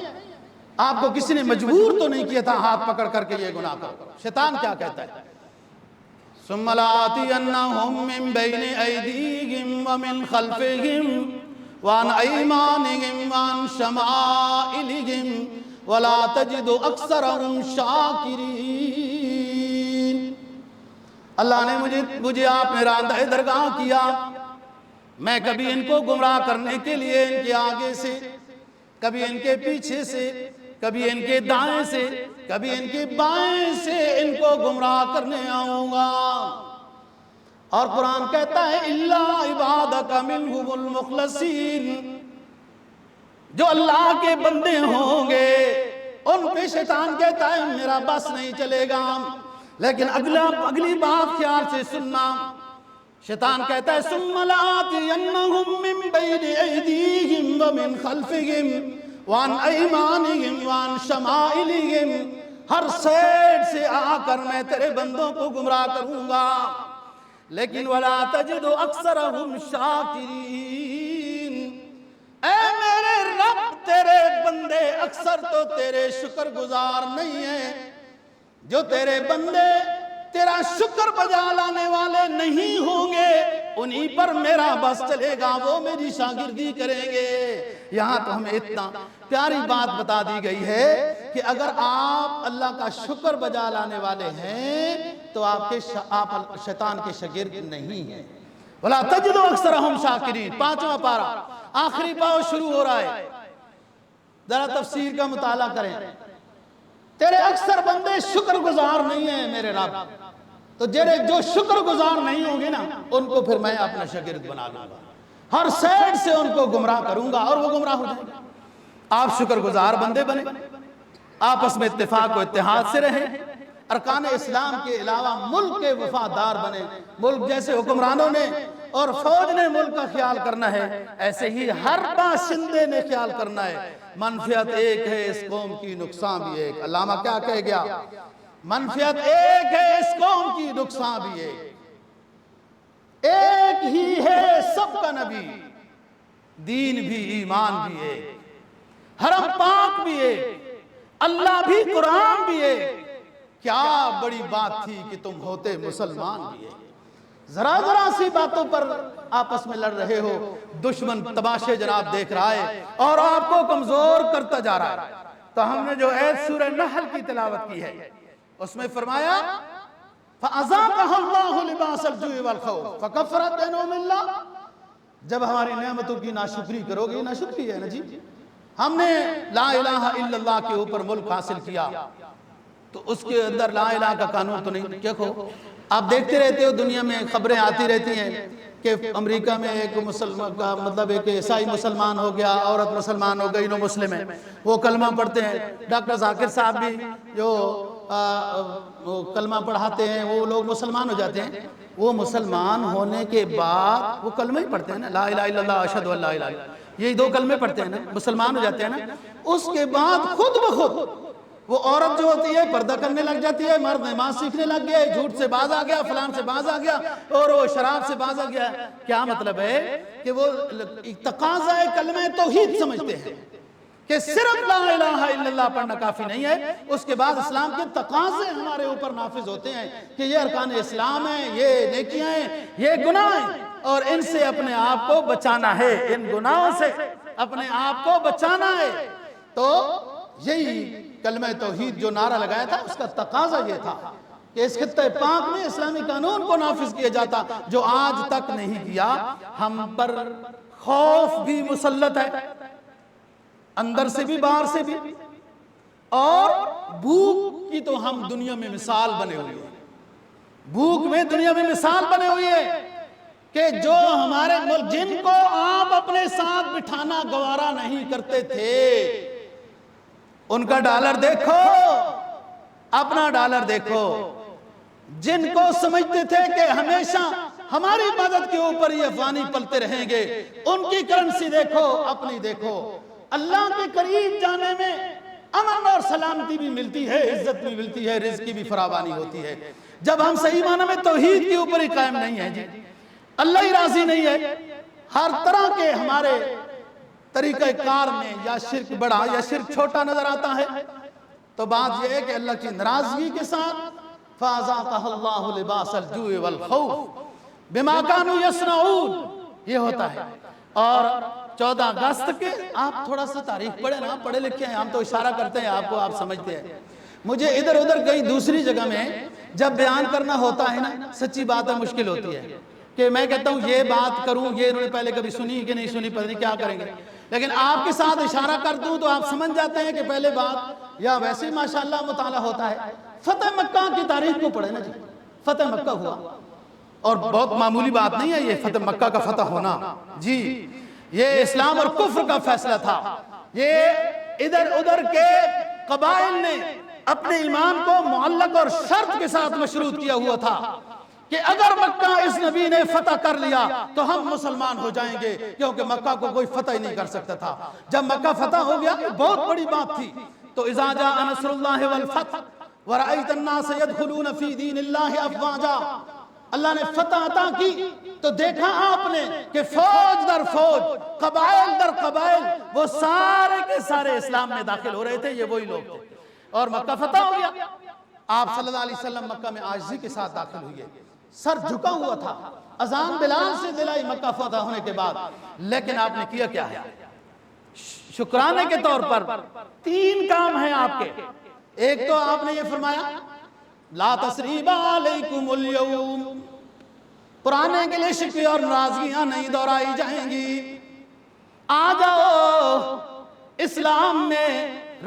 آپ کو کسی نے مجبور تو نہیں کیا تھا ہاتھ پکڑ کر کے یہ گناہ کرو۔ شیطان کیا کہتا ہے؟ ثُمَّ لَآتِيَنَّهُم مِّن بَيْنِ أَيْدِيهِمْ وَمِنْ خَلْفِهِمْ وَعَنْ أَيْمَانِهِمْ وَعَنْ شَمَائِلِهِمْ وَلَا تَجِدُ أَكْثَرَهُمْ شَاكِرِينَ۔ اللہ نے مجھے آپ نے راندہ درگاہ کیا، میں کبھی ان کو گمراہ کرنے کے لیے ان کے آگے سے، کبھی ان کے پیچھے سے، کبھی ان کے دائیں سے، کبھی ان کے بائیں سے ان کو گمراہ کرنے آؤں گا۔ اور قرآن کہتا ہے إِلَّا عِبَادَكَ مِنْهُمُ الْمُخْلَصِينَ، جو اللہ کے بندے ہوں گے ان پہ شیطان کہتا ہے میرا بس نہیں چلے گا۔ لیکن اگلی بات خیال سے سننا، شیطان کہتا ہے ثُمَّ لَآتِيَنَّهُم مِّن بَيْنِ أَيْدِيهِمْ وَمِنْ خَلْفِهِمْ وَعَنْ أَيْمَانِهِمْ وَعَنْ شَمَائِلِهِمْ، ہر سائیڈ سے آ کر میں تیرے بندوں کو گمراہ کروں گا، لیکن وَلَا تَجِدُ أَكْثَرَهُمْ شَاكِرِينَ، اے میرے رب تیرے بندے اکثر تو تیرے شکر گزار نہیں ہیں، جو تیرے بندے تیرا شکر بجا لانے والے نہیں ہوں گے انہی پر میرا بس چلے گا، وہ میری شاگردی کریں گے۔ یہاں تو ہمیں اتنا پیاری بات بتا دی گئی ہے کہ اگر آپ اللہ کا شکر بجا لانے والے ہیں تو آپ شیطان کے شاگرد نہیں ہیں۔ وَلَا تَجِدُ أَكْثَرَهُمْ شَاكِرِينَ، 5واں پارہ آخری پاؤ شروع ہو رہا ہے، ذرا تفسیر کا مطالعہ کریں۔ تیرے اکثر بندے شکر گزار نہیں ہیں میرے رب، تو جو شکر گزار نہیں ہوں گے نا ان کو پھر میں اپنا شاگرد بنا لوں گا، ہر سائیڈ سے ان کو گمراہ کروں گا اور وہ گمراہ ہو جائیں گے۔ آپ شکر گزار بندے بنے، آپس میں اتفاق و اتحاد سے رہیں، ارکان اسلام کے علاوہ ملک کے وفادار بنے، ملک جیسے حکمرانوں نے اور فوج نے ملک کا خیال کرنا ہے ایسے ہی ہر باشندے نے خیال کرنا ہے۔ منفعت ایک ہے اس قوم کی، نقصان بھی ایک۔ علامہ کیا کہہ گیا؟ منفعت ایک ہے اس قوم کی، نقصان بھی ایک ہی ہے سب کا نبی، دین بھی ایمان بھی ایک، حرم پاک بھی ایک، اللہ بھی قرآن بھی ایک۔ کیا بڑی بات تھی کہ تم ہوتے مسلمان بھی ایک۔ ذرا سی باتوں پر آپس میں لڑ رہے ہو، دشمن تماشے جناب دیکھ رہا ہے اور آپ کو کمزور کرتا جا رہا ہے۔ تو ہم نے جو آیت سورہ نحل کی تلاوت کی ہے اس میں فرمایا فَأَذَاقَهَا اللَّهُ لِبَاسَ الْجُوعِ وَالْخَوْفِ فَكَفَّرَتْ عَنْهُمُ اللَّهُ۔ جب ہماری نعمتوں کی ناشکری کرو گے، ناشکری ہے نا جی، ہم نے لا الہ الا اللہ کے اوپر ملک حاصل کیا تو اس کے اندر لا الہ کا قانون تو نہیں۔ دیکھو آپ دیکھتے رہتے ہو دنیا میں خبریں آتی رہتی ہیں کہ امریکہ میں ایک مسلمان کا مطلب ایک عیسائی مسلمان ہو گیا، عورت مسلمان ہو گئی، نو مسلم ہے، وہ کلمہ پڑھتے ہیں۔ ڈاکٹر ذاکر صاحب بھی جو کلمہ پڑھاتے ہیں، وہ لوگ مسلمان ہو جاتے ہیں، وہ مسلمان ہونے کے بعد وہ کلمہ ہی پڑھتے ہیں نا، لا الہ الا اللہ اشہد ان لا الہ الا اللہ، یہی 2 کلمے پڑھتے ہیں نا، مسلمان ہو جاتے ہیں نا، اس کے بعد خود بخود وہ عورت جو ہوتی ہے پردہ کرنے لگ جاتی ہے، مرد نماز سیکھنے لگ گیا، جھوٹ سے باز آ گیا، فلان سے باز آ گیا، اور وہ شراب سے باز آ گیا۔ کیا مطلب ہے کہ وہ تقاضۂ کلمہ توحید سمجھتے ہیں کہ صرف لا الہ الا اللہ پڑھنا کافی نہیں ہے، اس کے بعد اسلام کے تقاضے ہمارے اوپر نافذ ہوتے ہیں کہ یہ ارکان اسلام ہیں، یہ نیکیاں ہیں، یہ گناہ ہیں، اور ان سے اپنے آپ کو بچانا ہے، ان گناہوں سے اپنے آپ کو بچانا ہے۔ تو یہی کلمہ توحید جو نعرہ لگایا تھا اس کا تقاضا یہ تھا کہ اس خطہ پاک میں اسلامی قانون کو نافذ کیا جاتا، جو آج تک نہیں کیا۔ ہم پر خوف بھی مسلط ہے، اندر سے بھی باہر سے بھی، اور بھوک کی تو ہم دنیا میں مثال بنے ہوئے ہیں، بھوک میں دنیا میں مثال بنے ہوئے ہیں کہ جو ہمارے ملک جن کو آپ اپنے ساتھ بٹھانا گوارا نہیں کرتے تھے، ان کا ڈالر دیکھو، اپنا ڈالر دیکھو، جن کو سمجھتے تھے کہ ہمیشہ ہماری مدد کے اوپر یہ افغانی پلتے رہیں گے، ان کی کرنسی دیکھو، اپنی دیکھو۔ اللہ کے قریب جانے میں امن اور سلامتی بھی ملتی ہے، عزت بھی ملتی ہے، رزق کی بھی فراوانی ہوتی ہے۔ جب ہم صحیح معنی میں توحید کے اوپر ہی قائم نہیں ہیں جی، اللہ ہی راضی نہیں ہے، ہر طرح کے ہمارے طریقہ کار میں یا شرک بڑا یا شرک چھوٹا نظر آتا ہے، تو بات یہ ہے کہ اللہ کی ناراضگی کے ساتھ فَأَذَاقَهَا اللَّهُ لِبَاسَ الْجُوعِ وَالْخَوْفِ بِمَا كَانُوا يَصْنَعُونَ، یہ ہوتا ہے۔ اور 14 اگست کے آپ تھوڑا سا تاریخ پڑھیں نا، پڑھے لکھے ہیں، ہم تو اشارہ کرتے ہیں آپ کو، آپ سمجھتے ہیں۔ مجھے ادھر ادھر کہیں دوسری جگہ میں جب بیان کرنا ہوتا ہے نا، سچی بات ہے مشکل ہوتی ہے کہ میں کہتا ہوں یہ بات کروں، یہ انہوں نے پہلے کبھی سنی کہ نہیں سنی، پتہ نہیں کیا کریں گے، لیکن آپ کے ساتھ اشارہ کر دوں تو آپ سمجھ جاتے ہیں کہ پہلے بات، یا ویسے ہی ماشاءاللہ مطالعہ ہوتا ہے۔ فتح مکہ کی تاریخ کو پڑھیں نا جی، فتح مکہ ہوا، اور بہت معمولی بات نہیں ہے یہ فتح مکہ کا فتح ہونا جی، یہ اسلام اور کفر کا فیصلہ تھا۔ یہ ادھر ادھر کے قبائل نے اپنے ایمان کو معلق اور شرط کے ساتھ مشروط کیا ہوا تھا کہ اگر مکہ اس نبی نے فتح کر لیا تو ہم مسلمان ہو جائیں گے، کیونکہ مکہ کو کوئی فتح ہی نہیں کر سکتا تھا۔ جب مکہ فتح ہو گیا بہت بڑی بات تھی۔ تو اذا جاء نصر اللہ والفتح ورأیت الناس يدخلون فی دین اللہ افواجا، اللہ نے فتح عطا کی تو دیکھا آپ نے کہ فوج در فوج، قبائل در قبائل، وہ سارے کے سارے اسلام میں داخل ہو رہے تھے، یہ وہی لوگ تھے، اور مکہ فتح ہو گیا۔ آپ صلی اللہ علیہ وسلم مکہ میں عاجزی کے ساتھ داخل ہوئے، سر جھکا ہوا تھا، اذان بلال سے دلائی مکہ فتح ہونے کے بعد، لیکن آپ نے کیا کیا ہے؟ شکرانے کے طور پر 3 کام ہیں آپ کے۔ ایک تو آپ نے یہ فرمایا لا تثریب علیکم اليوم، پرانے کے لیے شکوے اور ناراضگیاں نہیں دہرائی جائیں گی، آ جاؤ اسلام میں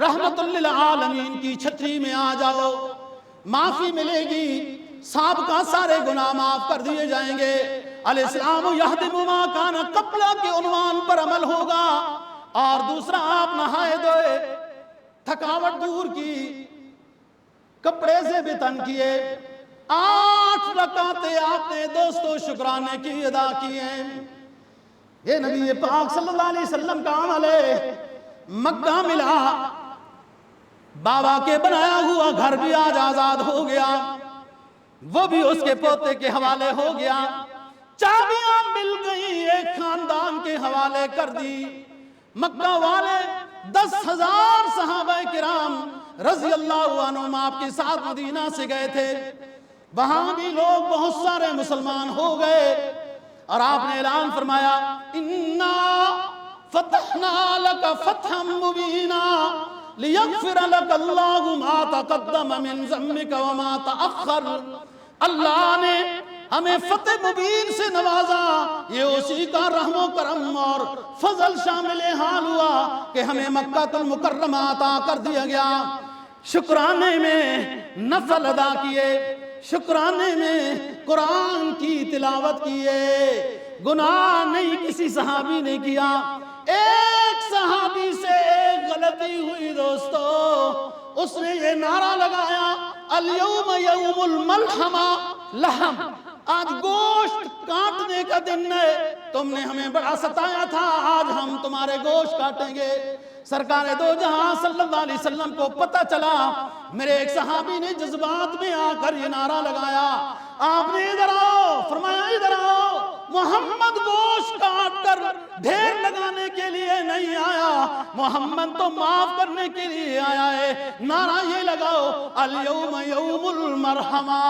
رحمت للعالمین کی چھتری میں آ جاؤ، معافی ملے گی، سابقہ سارے گناہ معاف کر دیے جائیں گے، الاسلام یہدم ما کان قبل کے عنوان پر عمل ہوگا۔ اور دوسرا آپ نہائے دھوئے، تھکاوٹ دور کی، کپڑے سے بھی تن کیے، 8 رکعتیں آپ نے دوستو شکرانے کی ادا کی ہیں۔ یہ نبی پاک صلی اللہ علیہ وسلم کا عمل ہے۔ مکہ ملا، بابا کے بنایا ہوا گھر بھی آج آزاد ہو گیا، وہ بھی اس کے پوتے کے حوالے ہو گیا، چابیاں مل گئی، ایک خاندان کے حوالے کر دی۔ مکہ والے 10,000 صحابہ کرام رضی اللہ عنہم آپ کے ساتھ مدینہ سے گئے تھے، وہاں بھی لوگ بہت سارے مسلمان ہو گئے، اور آپ نے اعلان فرمایا اِنَّا فَتَحْنَا لَكَ فَتْحًا مُبِينًا لِيَغْفِرَ لَكَ اللَّهُ مَا تَقَدَّمَ مِن ذَنبِكَ وَمَا تَأَخَّرَ۔ اللہ نے ہمیں فتح مبین سے نوازا، یہ اسی کا رحم و کرم اور فضل شامل حال ہوا کہ ہمیں مکہ المکرمہ عطا کر دیا گیا۔ شکرانے میں نفل ادا کیے، شکرانے میں قرآن کی تلاوت کیے، گناہ نہیں کسی صحابی نے کیا۔ ایک صحابی سے ایک غلطی ہوئی دوستو، اس نے یہ نعرہ لگایا الیوم یوم الملحمہ لحم، آج گوشت کاٹنے کا دن ہے، تم نے ہمیں بڑا ستایا تھا، آج ہم تمہارے گوشت کاٹیں گے۔ سرکار دو جہاں صلی اللہ علیہ وسلم کو پتہ چلا، میرے ایک صحابی نے جذبات میں آ کر یہ نعرہ لگایا، آپ نے ادھر آؤ، فرمایا ادھر آؤ، محمد گوشت کاٹ کر ڈھیر لگانے کے لیے نہیں آیا، محمد تو معاف کرنے کے لیے آیا ہے۔ نعرہ یہ لگاؤ الیوم یوم المرحمہ،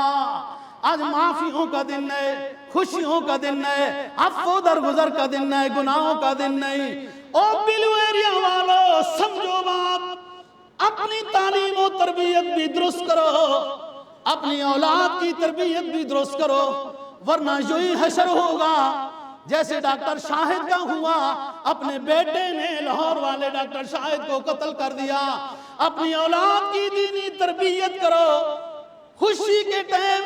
آج معافیوں کا دن ہے، خوشیوں کا دن ہے، عفو درگزر کا دن ہے، گناہوں کا دن نہیں۔ او بلو ایریا والو سمجھو بات، اپنی تعلیم و تربیت بھی درست کرو، اپنی اولاد کی تربیت بھی درست کرو، ورنہ یہی حشر ہوگا جیسے ڈاکٹر شاہد کا ہوا۔ اپنے بیٹے نے لاہور والے ڈاکٹر شاہد کو قتل کر دیا۔ اپنی اولاد کی دینی تربیت کرو، خوشی کے ٹائم،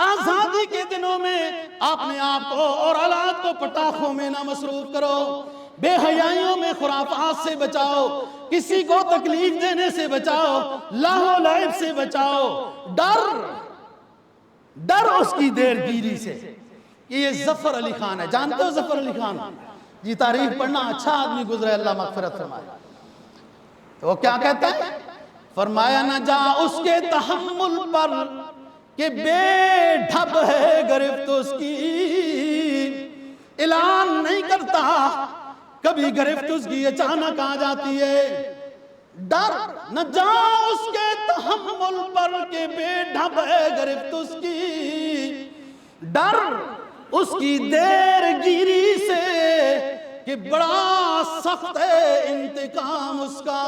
آزادی کے دنوں میں اپنے آپ کو اور اولاد کو پٹاخوں میں نہ مصروف کرو، بے حیائیوں میں خرافات سے بچاؤ، کسی کو تکلیف دینے سے بچاؤ، لاہو لعب سے بچاؤ، ڈر اس کی دیر گیری سے۔ یہ ظفر علی خان ہے، جانتے ہو ظفر علی خان؟ جی تاریخ پڑھنا، اچھا آدمی گزرے، اللہ مغفرت فرمائے۔ تو وہ کیا کہتا ہے؟ فرمایا نہ جا اس کے تحمل پر کہ بے ڈھب ہے گرفت اس کی، اعلان نہیں کرتا، کبھی گرفت اس کی اچانک آ جاتی ہے۔ ڈر نہ جا اس کے تحمل پر کہ بے ڈھب ہے گرفت اس کی، ڈر اس کی دیر گیری سے کہ بڑا سخت ہے انتقام اس کا۔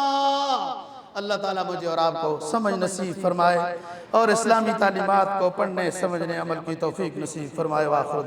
اللہ تعالیٰ مجھے اور آپ کو سمجھ نصیب فرمائے اور اسلامی تعلیمات کو پڑھنے، سمجھنے، عمل کی توفیق نصیب فرمائے۔ وآخر دعوانا